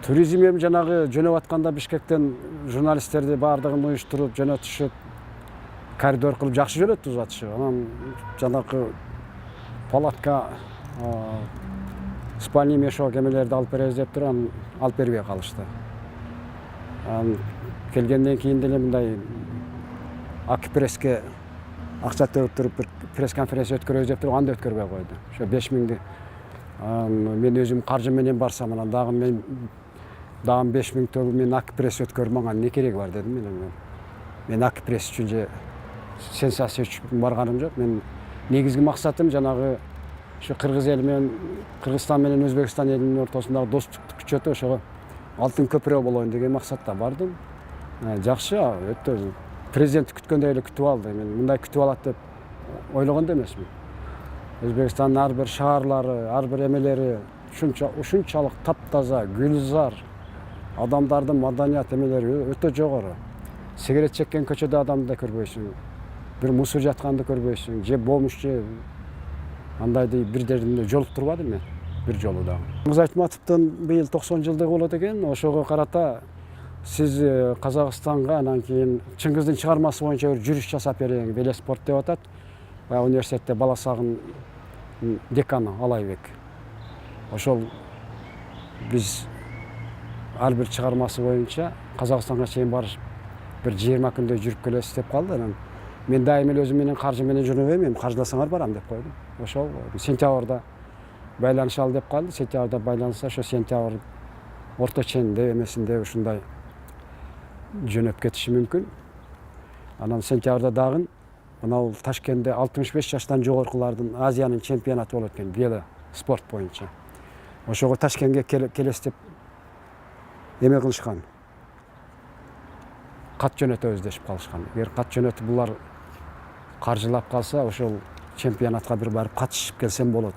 Туризм эми жанагы жөнөп атканда Бишкектен журналисттерди баардыгын уюштуруп жөнөтүшүп, коридор кылып жакшы жөнөтүп атышып. Анан жанагы палатка, спальный мешок эмелерди алып беребиз деп туруп, анан алып бербей калышты. Анан келгенден кийин деле мындай Акипресске акча төгүп туруп бир пресс-конференция өткөрөбүз деп туруп, аны да өткөрбөй койду. Ошо 5000 мен өзүм каржы менен барсам, анан дагы 5000 төгүп мен Акипресс өткөрүп, мага эмне кереги бар дедим мен Акипресс үчүн же сенсация үчүн барганым жок. Мен негизги максатым жанагы ушу Кыргыз эли менен Кыргызстан менен Өзбекстан элинин ортосундагы достукту күчөтүп, ошого алтын көпүрө болоюн деген максатта бардым. Жакшы, өтө президентти күткөндөй эле күтүп алды. Мен мындай күтүп алат деп ойлогон да эмесмин. Өзбекстандын ар бир шаарлары, ар бир эмелери ушунчалык таптаза, гүлзар, адамдардын маданият эмелери өтө жогору. Сигарет чеккен көчөдө адамды да көрбөйсүң, бир мусор жатканды көрбөйсүң, же бомж же андайды бир жеринде жолуктурбадым мен бир жолу дагы. Мырза Айтматовдун быйыл 90 жылдыгы болот экен. Ошого карата сиз Казакстанга анан кийин Чыңгыздын чыгармасы боюнча бир жүрүш жасап бериң, велоспорт деп атат. Университетте бала сагын деканы Алайбек. Ошол биз ар бир чыгармасы боюнча Казакстанга чейин барып бир 20 күндөй жүрүп келесиз деп калды. Анан мен дайым эле өзүм менен каржы менен жүрүп эми каржыласаңар барам деп койдум. Ошол сентябрда байланышалы деп калды. Сентябрда байланышса, ошо сентябрь орто ченинде эмесинде ушундай жөнөп кетиши мүмкүн. Анан сентябрда дагы мынау Ташкентте 65 жаштан жогоркулардын Азиянын чемпионаты болот экен, вело спорт боюнча. Ошого Ташкентке келесиз деп эме кылышкан. Кат жөнөтөбүз дешип калышкан. Эгер кат жөнөтүп булар каржылап калса, ошол чемпионатка бир барып катышып келсем болот